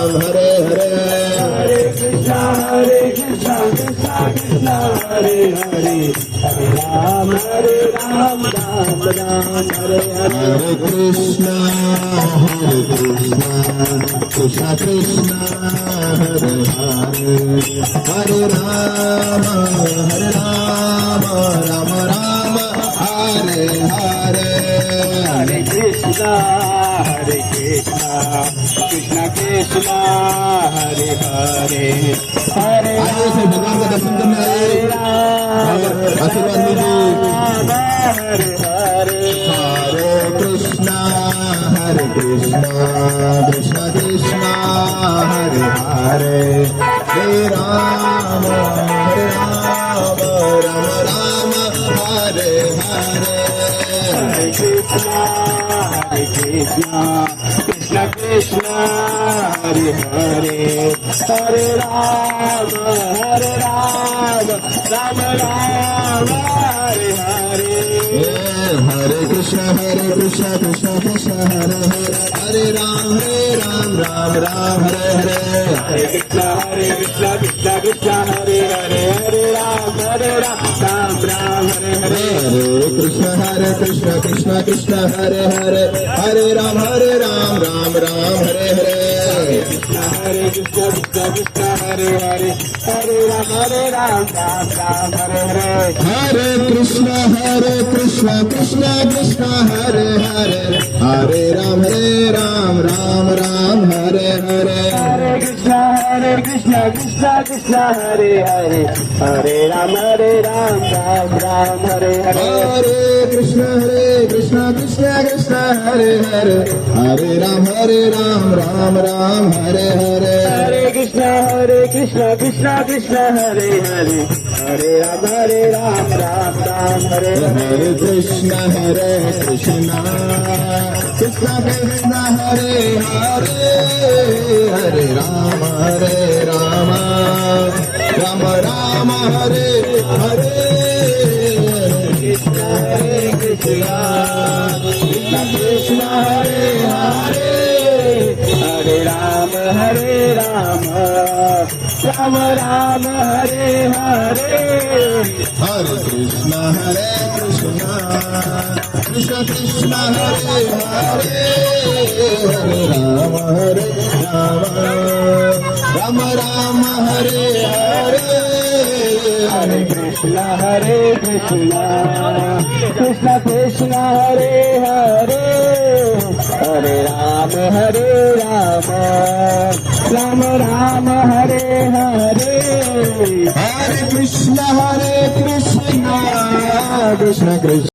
राम हरे हरे हरे कृष्णा कृष्णा कृष्णा हरे हरे हरे राम राम राम हरे हरे हरे कृष्णा कृष्णा कृष्णा हरे हरे हरे राम राम राम हरे हरे हरे कृष्णा कृष्णा कृष्णा हरे हरे हरे आइए से भगवान का दर्शन करने आए आशीर्वाद लीजिए हरे हरे हरे कृष्णा कृष्णा कृष्णा हरे हरे हरे राम राम राम हरे हरे हरे कृष्णा कृष्णा कृष्णा हरे हरे हरे राम राम राम हरे हरे हरे कृष्णा कृष्णा कृष्णा हरे हरे हरे राम राम हरे हरे हरे कृष्णा कृष्णा कृष्णा हरे हरे हरे राम राम हरे हरे हरे कृष्णा कृष्णा कृष्णा हरे हरे हरे राम राम हरे हरे कृष्णा कृष्णा कृष्णा हरे हरे हरे राम राम हरे हरे हरे कृष्णा कृष्णा कृष्णा हरे हरे हरे राम राम हरे हरे हरे कृष्णा कृष्णा कृष्णा हरे हरे हरे राम राम हरे हरे हरे कृष्णा कृष्णा कृष्णा हरे हरे हरे राम राम हरे हरे हरे कृष्णा कृष्णा कृष्णा हरे हरे हरे राम राम हरे हरे कृष्णा कृष्णा कृष्णा हरे हरे हरे राम राम हरे हरे कृष्णा कृष्णा कृष्णा हरे हरे हरे राम राम हरे हरे हरे कृष्णा कृष्णा कृष्णा हरे हरे हरे राम राम हरे हरे हरे कृष्णा कृष्णा कृष्णा हरे हरे हरे राम राम हरे हरे हरे कृष्णा कृष्णा कृष्ण कृष्ण